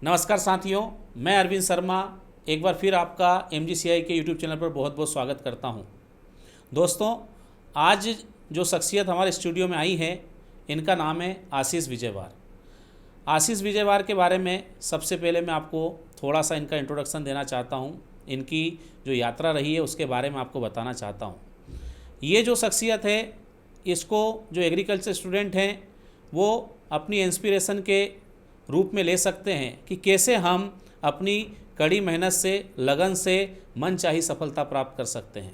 नमस्कार साथियों, मैं अरविंद शर्मा एक बार फिर आपका MGCI के YouTube चैनल पर बहुत बहुत स्वागत करता हूं। दोस्तों, आज जो शख्सियत हमारे स्टूडियो में आई है, इनका नाम है आशीष विजयवार। आशीष विजयवार के बारे में सबसे पहले मैं आपको थोड़ा सा इनका इंट्रोडक्शन देना चाहता हूं। इनकी जो यात्रा रही है उसके बारे में आपको बताना चाहता हूं। ये जो शख्सियत है, इसको जो एग्रीकल्चर स्टूडेंट हैं वो अपनी इंस्पिरेशन के रूप में ले सकते हैं कि कैसे हम अपनी कड़ी मेहनत से, लगन से मनचाही सफलता प्राप्त कर सकते हैं।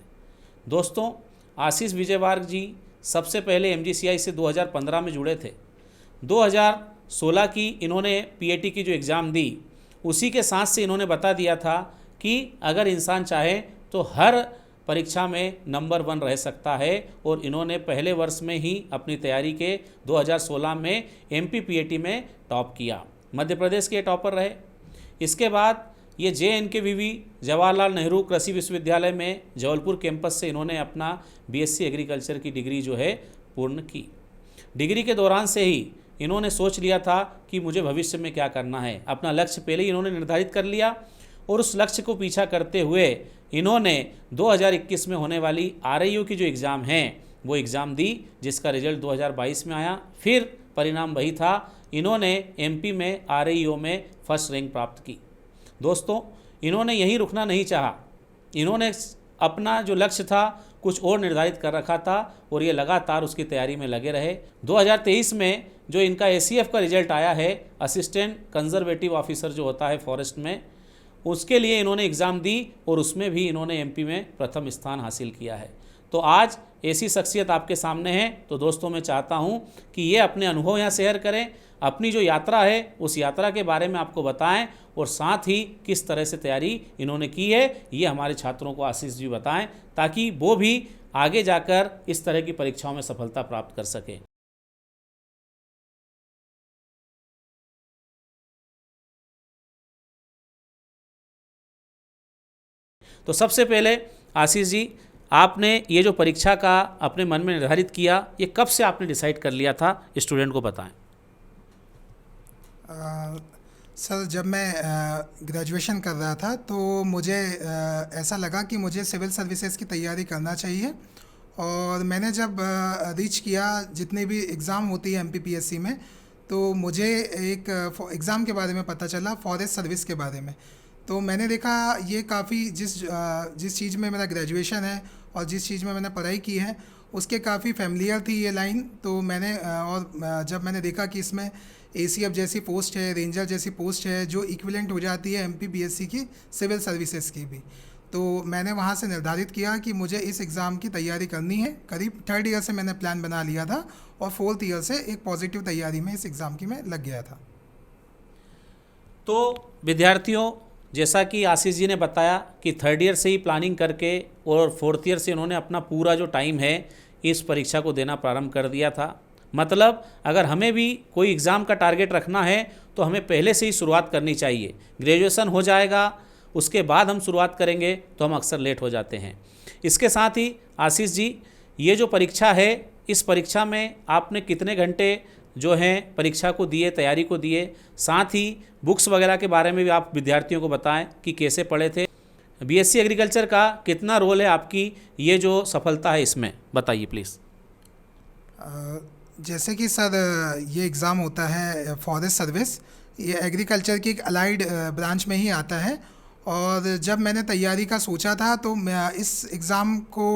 दोस्तों, आशीष विजयवार जी सबसे पहले MGCI से 2015 में जुड़े थे। 2016 की इन्होंने PAT की जो एग्ज़ाम दी, उसी के साथ से इन्होंने बता दिया था कि अगर इंसान चाहे तो हर परीक्षा में नंबर 1 रह सकता है, और इन्होंने पहले वर्ष में ही अपनी तैयारी के 2016 में MP PAT में टॉप किया। मध्य प्रदेश के टॉपर रहे। इसके बाद ये JNKVV जवाहरलाल नेहरू कृषि विश्वविद्यालय में जबलपुर कैंपस से इन्होंने अपना BSc एग्रीकल्चर की डिग्री जो है पूर्ण की। डिग्री के दौरान से ही इन्होंने सोच लिया था कि मुझे भविष्य में क्या करना है। अपना लक्ष्य पहले ही इन्होंने निर्धारित कर लिया और उस लक्ष्य को पीछा करते हुए इन्होंने 2021 में होने वाली RIU की जो एग्ज़ाम है वो एग्ज़ाम दी, जिसका रिजल्ट 2022 में आया। फिर परिणाम वही था, इन्होंने MP में RIU में फर्स्ट रैंक प्राप्त की। दोस्तों, इन्होंने यहीं रुकना नहीं चाहा। इन्होंने अपना जो लक्ष्य था कुछ और निर्धारित कर रखा था और ये लगातार उसकी तैयारी में लगे रहे। 2023 में जो इनका ACF का रिजल्ट आया है, असिस्टेंट कंजर्वेटिव ऑफिसर जो होता है फॉरेस्ट में, उसके लिए इन्होंने एग्ज़ाम दी और उसमें भी इन्होंने MP में प्रथम स्थान हासिल किया है। तो आज ऐसी शख्सियत आपके सामने है। तो दोस्तों, मैं चाहता हूं कि ये अपने अनुभव यहाँ शेयर करें, अपनी जो यात्रा है उस यात्रा के बारे में आपको बताएं, और साथ ही किस तरह से तैयारी इन्होंने की है ये हमारे छात्रों को आशीष जी बताएं, ताकि वो भी आगे जाकर इस तरह की परीक्षाओं में सफलता प्राप्त कर सकें। तो सबसे पहले आशीष जी, आपने ये जो परीक्षा का अपने मन में निर्धारित किया, ये कब से आपने डिसाइड कर लिया था, स्टूडेंट को बताएं। सर, जब मैं ग्रेजुएशन कर रहा था तो मुझे ऐसा लगा कि मुझे सिविल सर्विसेज की तैयारी करना चाहिए। और मैंने जब रीच किया जितने भी एग्ज़ाम होती है MPPSC में, तो मुझे एक एग्ज़ाम के बारे में पता चला, फॉरेस्ट सर्विस के बारे में। तो मैंने देखा ये काफ़ी जिस चीज़ में मेरा ग्रेजुएशन है और जिस चीज़ में मैंने पढ़ाई की है उसके काफ़ी फेमिलियर थी ये लाइन। तो मैंने जब मैंने देखा कि इसमें ACF जैसी पोस्ट है, रेंजर जैसी पोस्ट है, जो इक्विवेलेंट हो जाती है MPPSC की सिविल सर्विसेज की भी, तो मैंने वहाँ से निर्धारित किया कि मुझे इस एग्ज़ाम की तैयारी करनी है। करीब 3rd ईयर से मैंने प्लान बना लिया था और 4th ईयर से एक पॉजिटिव तैयारी में इस एग्ज़ाम की मैं लग गया था। तो विद्यार्थियों, जैसा कि आशीष जी ने बताया कि 3rd ईयर से ही प्लानिंग करके और 4th ईयर से इन्होंने अपना पूरा जो टाइम है इस परीक्षा को देना प्रारंभ कर दिया था। मतलब अगर हमें भी कोई एग्ज़ाम का टारगेट रखना है तो हमें पहले से ही शुरुआत करनी चाहिए। ग्रेजुएशन हो जाएगा, उसके बाद हम शुरुआत करेंगे तो हम अक्सर लेट हो जाते हैं। इसके साथ ही आशीष जी, ये जो परीक्षा है, इस परीक्षा में आपने कितने घंटे जो हैं परीक्षा को दिए, तैयारी को दिए? साथ ही बुक्स वगैरह के बारे में भी आप विद्यार्थियों को बताएं कि कैसे पढ़े थे। BSc एग्रीकल्चर का कितना रोल है आपकी ये जो सफलता है इसमें, बताइए प्लीज़। जैसे कि सर, ये एग्ज़ाम होता है फॉरेस्ट सर्विस, ये एग्रीकल्चर की एक अलाइड ब्रांच में ही आता है। और जब मैंने तैयारी का सोचा था तो मैं इस एग्ज़ाम को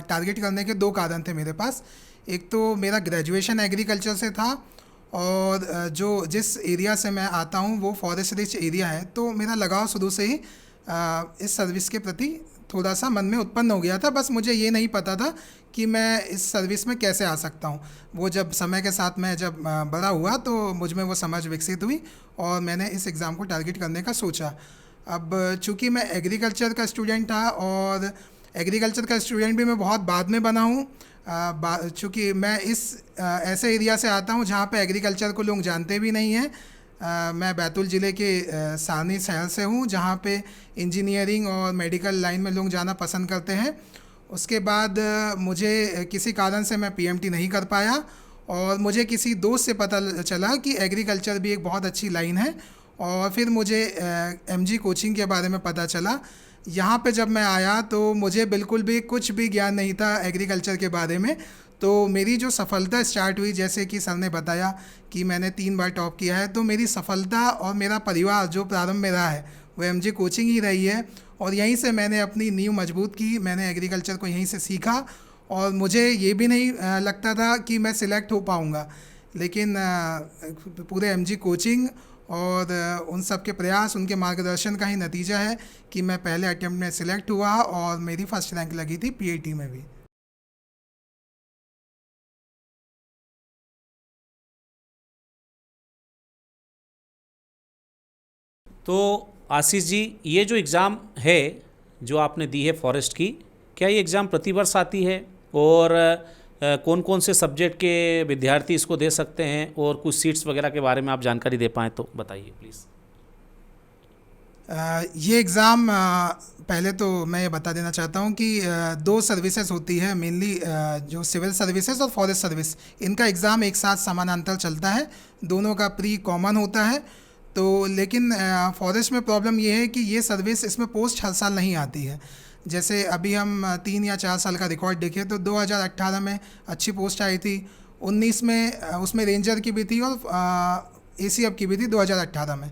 टारगेट करने के 2 कारण थे मेरे पास। एक तो मेरा ग्रेजुएशन एग्रीकल्चर से था, और जिस एरिया से मैं आता हूँ वो फॉरेस्ट रिच एरिया है, तो मेरा लगाव शुरू से ही इस सर्विस के प्रति थोड़ा सा मन में उत्पन्न हो गया था। बस मुझे ये नहीं पता था कि मैं इस सर्विस में कैसे आ सकता हूँ। वो जब समय के साथ मैं जब बड़ा हुआ तो मुझ में वो समझ विकसित हुई और मैंने इस एग्ज़ाम को टारगेट करने का सोचा। अब चूँकि मैं एग्रीकल्चर का स्टूडेंट था, और एग्रीकल्चर का स्टूडेंट भी मैं बहुत बाद में बना हूँ, चूँकि मैं इस ऐसे एरिया से आता हूँ जहाँ पे एग्रीकल्चर को लोग जानते भी नहीं हैं। मैं बैतूल ज़िले के सारनी शहर से हूँ, जहाँ पे इंजीनियरिंग और मेडिकल लाइन में लोग जाना पसंद करते हैं। उसके बाद मुझे किसी कारण से मैं PMT नहीं कर पाया, और मुझे किसी दोस्त से पता चला कि एग्रीकल्चर भी एक बहुत अच्छी लाइन है और फिर मुझे एमजी कोचिंग के बारे में पता चला। यहाँ पे जब मैं आया तो मुझे बिल्कुल भी कुछ भी ज्ञान नहीं था एग्रीकल्चर के बारे में। तो मेरी जो सफलता स्टार्ट हुई, जैसे कि सर ने बताया कि मैंने 3 बार टॉप किया है, तो मेरी सफलता और मेरा परिवार जो प्रारंभ में रहा है वो एमजी कोचिंग ही रही है। और यहीं से मैंने अपनी नींव मजबूत की, मैंने एग्रीकल्चर को यहीं से सीखा। और मुझे ये भी नहीं लगता था कि मैं सिलेक्ट हो पाऊँगा, लेकिन पूरे एमजी कोचिंग और उन सब के प्रयास, उनके मार्गदर्शन का ही नतीजा है कि मैं पहले अटेम्प्ट में सिलेक्ट हुआ और मेरी फर्स्ट रैंक लगी थी पीएटी में भी। तो आशीष जी, ये जो एग्ज़ाम है जो आपने दी है फॉरेस्ट की, क्या ये एग्ज़ाम प्रतिवर्ष आती है? और कौन कौन से सब्जेक्ट के विद्यार्थी इसको दे सकते हैं? और कुछ सीट्स वगैरह के बारे में आप जानकारी दे पाएँ तो बताइए प्लीज़। ये एग्ज़ाम पहले तो मैं ये बता देना चाहता हूँ कि 2 सर्विसेज होती है मेनली, जो सिविल सर्विसेज और फॉरेस्ट सर्विस, इनका एग्ज़ाम एक साथ समानांतर चलता है, दोनों का प्री कॉमन होता है। तो लेकिन फॉरेस्ट में प्रॉब्लम ये है कि ये सर्विस, इसमें पोस्ट हर साल नहीं आती है। जैसे अभी हम 3 या 4 साल का रिकॉर्ड देखें तो 2018 में अच्छी पोस्ट आई थी, 19 में उसमें रेंजर की भी थी और एसीएफ की भी थी 2018 में।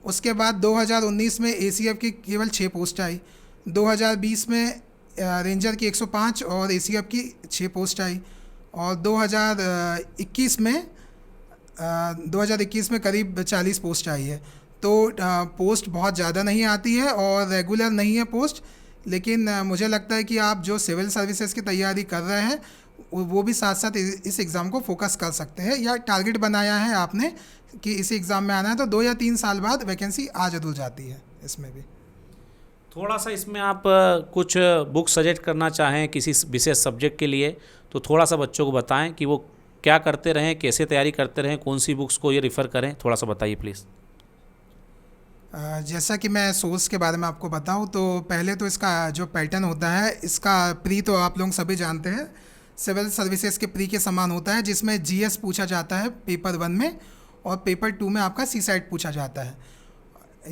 उसके बाद 2019 में एसीएफ की केवल 6 पोस्ट आई, 2020 में रेंजर की 105 और एसीएफ की 6 पोस्ट आई, और 2021 में करीब 40 पोस्ट आई है। तो पोस्ट बहुत ज़्यादा नहीं आती है और रेगुलर नहीं है पोस्ट। लेकिन मुझे लगता है कि आप जो सिविल सर्विसेज की तैयारी कर रहे हैं वो भी साथ साथ इस एग्ज़ाम को फोकस कर सकते हैं, या टारगेट बनाया है आपने कि इस एग्ज़ाम में आना है तो 2 या 3 साल बाद वैकेंसी आ जरूर जाती है इसमें भी। थोड़ा सा इसमें आप कुछ बुक सजेस्ट करना चाहें किसी विशेष सब्जेक्ट के लिए, तो थोड़ा सा बच्चों को बताएं कि वो क्या करते रहें, कैसे तैयारी करते रहें, कौन सी बुक्स को ये रेफ़र करें, थोड़ा सा बताइए प्लीज़। जैसा कि मैं सोर्स के बारे में आपको बताऊं तो पहले तो इसका जो पैटर्न होता है, इसका प्री तो आप लोग सभी जानते हैं, सिविल सर्विसेज के प्री के समान होता है, जिसमें जीएस पूछा जाता है पेपर 1 में और पेपर 2 में आपका सीसैट पूछा जाता है।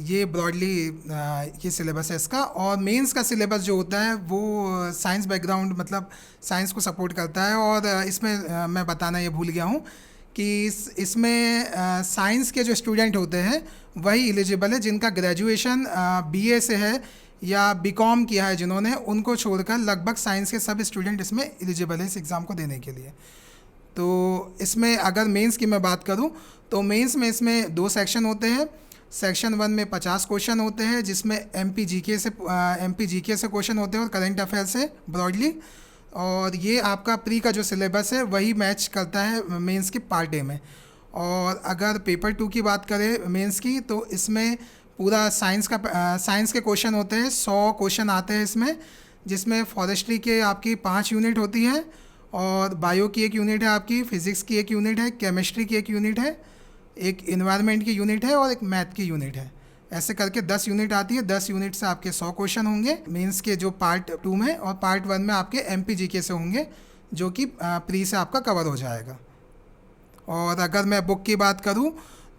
ये ब्रॉडली ये सिलेबस है इसका। और मेंस का सिलेबस जो होता है वो साइंस बैकग्राउंड, मतलब साइंस को सपोर्ट करता है। और इसमें मैं बताना ये भूल गया हूँ कि इसमें साइंस के जो स्टूडेंट होते हैं वही एलिजिबल है, जिनका ग्रेजुएशन बीए से है या बीकॉम किया है जिन्होंने, उनको छोड़कर लगभग साइंस के सब स्टूडेंट इसमें एलिजिबल है इस एग्ज़ाम को देने के लिए। तो इसमें अगर मेंस की मैं बात करूं तो मेंस में इसमें 2 सेक्शन होते हैं। सेक्शन 1 में 50 क्वेश्चन होते हैं, जिसमें एमपी जीके से क्वेश्चन होते हैं और करंट अफेयर से ब्रॉडली। और ये आपका प्री का जो सिलेबस है वही मैच करता है मेंस के पार्ट ए में। और अगर पेपर 2 की बात करें मेंस की, तो इसमें पूरा साइंस के क्वेश्चन होते हैं, 100 क्वेश्चन आते हैं इसमें, जिसमें फॉरेस्ट्री के आपकी 5 यूनिट होती है, और बायो की 1 यूनिट है आपकी, फिज़िक्स की 1 यूनिट है, केमिस्ट्री की 1 यूनिट है, एक इन्वायरमेंट की यूनिट है और एक मैथ की यूनिट है। ऐसे करके 10 यूनिट आती है। 10 यूनिट से आपके 100 क्वेश्चन होंगे मेंस के, जो पार्ट 2 में, और पार्ट 1 में आपके एमपी जीके से होंगे, जो कि प्री से आपका कवर हो जाएगा। और अगर मैं बुक की बात करूं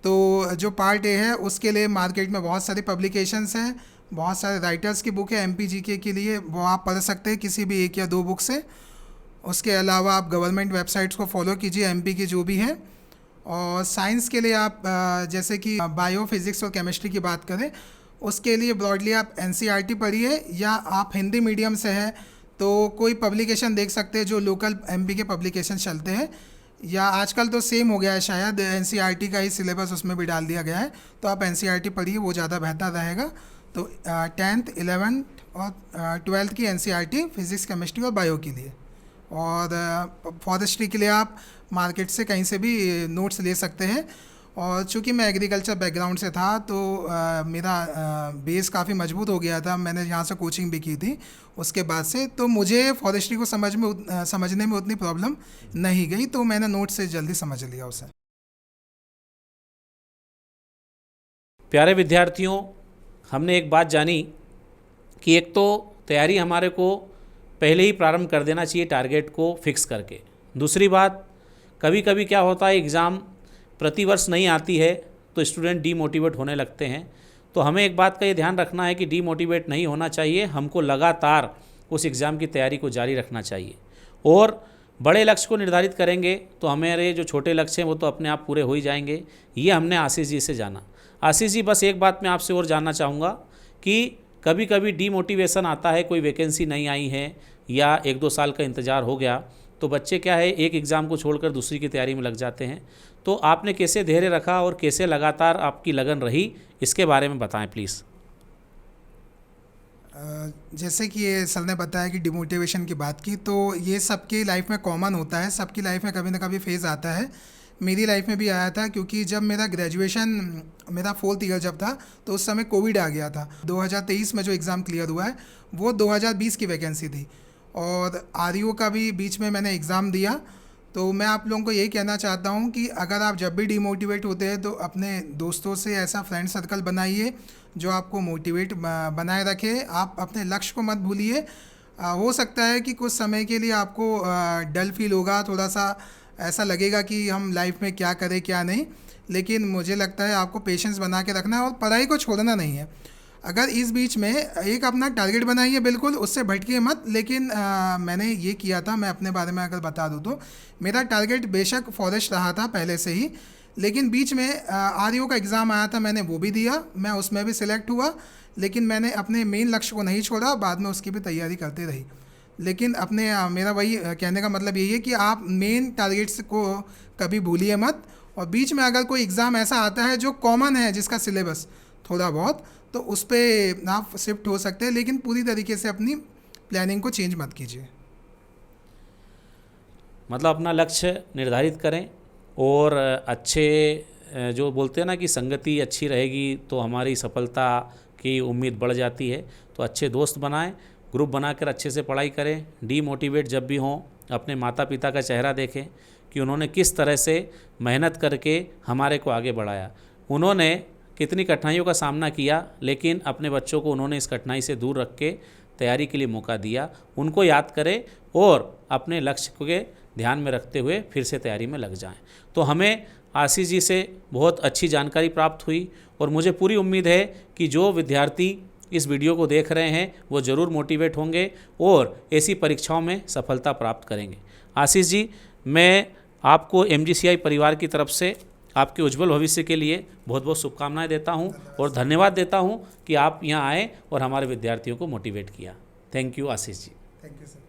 तो जो पार्ट ए है उसके लिए मार्केट में बहुत सारी पब्लिकेशंस हैं, बहुत सारे राइटर्स की बुक है एमपी जीके के लिए, वो आप पढ़ सकते हैं किसी भी 1 या 2 बुक से। उसके अलावा आप गवर्नमेंट वेबसाइट्स को फॉलो कीजिए एमपी की जो भी है। और साइंस के लिए आप जैसे कि बायो, फिज़िक्स और केमिस्ट्री की बात करें, उसके लिए ब्रॉडली आप एनसीईआरटी पढ़िए, या आप हिंदी मीडियम से है तो कोई पब्लिकेशन देख सकते हैं जो लोकल एमपी के पब्लिकेशन चलते हैं, या आजकल तो सेम हो गया है शायद, एनसीईआरटी का ही सिलेबस उसमें भी डाल दिया गया है, तो आप एनसीईआरटी पढ़िए, वो ज़्यादा बेहतर रहेगा। तो 10th 11th और 12th की एनसीईआरटी फिज़िक्स, केमिस्ट्री और बायो के लिए। और फॉरेस्ट्री के लिए आप मार्केट से कहीं से भी नोट्स ले सकते हैं। और चूँकि मैं एग्रीकल्चर बैकग्राउंड से था तो मेरा बेस काफ़ी मजबूत हो गया था, मैंने यहाँ से कोचिंग भी की थी उसके बाद से, तो मुझे फॉरेस्ट्री को समझने में उतनी प्रॉब्लम नहीं गई, तो मैंने नोट से जल्दी समझ लिया उसे। प्यारे विद्यार्थियों, हमने एक बात जानी कि एक तो तैयारी हमारे को पहले ही प्रारंभ कर देना चाहिए टारगेट को फिक्स करके। दूसरी बात, कभी कभी क्या होता है एग्ज़ाम प्रतिवर्ष नहीं आती है, तो स्टूडेंट डीमोटिवेट होने लगते हैं। तो हमें एक बात का ये ध्यान रखना है कि डीमोटिवेट नहीं होना चाहिए, हमको लगातार उस एग्ज़ाम की तैयारी को जारी रखना चाहिए। और बड़े लक्ष्य को निर्धारित करेंगे तो हमारे जो छोटे लक्ष्य हैं वो तो अपने आप पूरे हो ही जाएंगे। ये हमने आशीष जी से जाना। आशीष जी, बस एक बात मैं आपसे और जानना चाहूँगा कि कभी कभी डीमोटिवेशन आता है, कोई वैकेंसी नहीं आई है या 1-2 साल का इंतज़ार हो गया, तो बच्चे क्या है एक एग्ज़ाम को छोड़कर दूसरी की तैयारी में लग जाते हैं। तो आपने कैसे धैर्य रखा और कैसे लगातार आपकी लगन रही, इसके बारे में बताएं प्लीज़। जैसे कि ये सर ने बताया कि डिमोटिवेशन की बात की, तो ये सबकी लाइफ में कॉमन होता है, सबकी लाइफ में कभी ना कभी फेज़ आता है। मेरी लाइफ में भी आया था, क्योंकि जब मेरा ग्रेजुएशन मेरा 4th ईयर जब था तो उस समय कोविड आ गया था। 2023 में जो एग्ज़ाम क्लियर हुआ है वो 2020 की वैकेंसी थी, और आरयू का भी बीच में मैंने एग्ज़ाम दिया। तो मैं आप लोगों को यही कहना चाहता हूँ कि अगर आप जब भी डिमोटिवेट होते हैं तो अपने दोस्तों से ऐसा फ्रेंड सर्कल बनाइए जो आपको मोटिवेट बनाए रखे। आप अपने लक्ष्य को मत भूलिए। हो सकता है कि कुछ समय के लिए आपको डल फील होगा, थोड़ा सा ऐसा लगेगा कि हम लाइफ में क्या करें क्या नहीं, लेकिन मुझे लगता है आपको पेशेंस बना के रखना है और पढ़ाई को छोड़ना नहीं है। अगर इस बीच में एक अपना टारगेट बनाइए, बिल्कुल उससे भटकिए मत। लेकिन मैंने ये किया था, मैं अपने बारे में अगर बता दूँ तो मेरा टारगेट बेशक फॉरेस्ट रहा था पहले से ही, लेकिन बीच में आरयू का एग्ज़ाम आया था, मैंने वो भी दिया, मैं उसमें भी सिलेक्ट हुआ, लेकिन मैंने अपने मेन लक्ष्य को नहीं छोड़ा, बाद में उसकी भी तैयारी करते रही। लेकिन अपने मेरा वही कहने का मतलब यही है कि आप मेन टारगेट्स को कभी भूलिए मत। और बीच में अगर कोई एग्ज़ाम ऐसा आता है जो कॉमन है, जिसका सिलेबस थोड़ा बहुत, तो उस पर आप शिफ्ट हो सकते हैं, लेकिन पूरी तरीके से अपनी प्लानिंग को चेंज मत कीजिए। मतलब अपना लक्ष्य निर्धारित करें और अच्छे जो बोलते हैं ना कि संगति अच्छी रहेगी तो हमारी सफलता की उम्मीद बढ़ जाती है। तो अच्छे दोस्त बनाएं, ग्रुप बनाकर अच्छे से पढ़ाई करें। डीमोटिवेट जब भी हों, अपने माता पिता का चेहरा देखें कि उन्होंने किस तरह से मेहनत करके हमारे को आगे बढ़ाया, उन्होंने कितनी कठिनाइयों का सामना किया, लेकिन अपने बच्चों को उन्होंने इस कठिनाई से दूर रख के तैयारी के लिए मौका दिया। उनको याद करें और अपने लक्ष्य के ध्यान में रखते हुए फिर से तैयारी में लग जाएं। तो हमें आशीष जी से बहुत अच्छी जानकारी प्राप्त हुई और मुझे पूरी उम्मीद है कि जो विद्यार्थी इस वीडियो को देख रहे हैं वो ज़रूर मोटिवेट होंगे और ऐसी परीक्षाओं में सफलता प्राप्त करेंगे। आशीष जी, मैं आपको MGCI परिवार की तरफ से आपके उज्जवल भविष्य के लिए बहुत बहुत शुभकामनाएं देता हूं और धन्यवाद देता हूं कि आप यहां आए और हमारे विद्यार्थियों को मोटिवेट किया। Thank you Ashish ji. Thank you sir.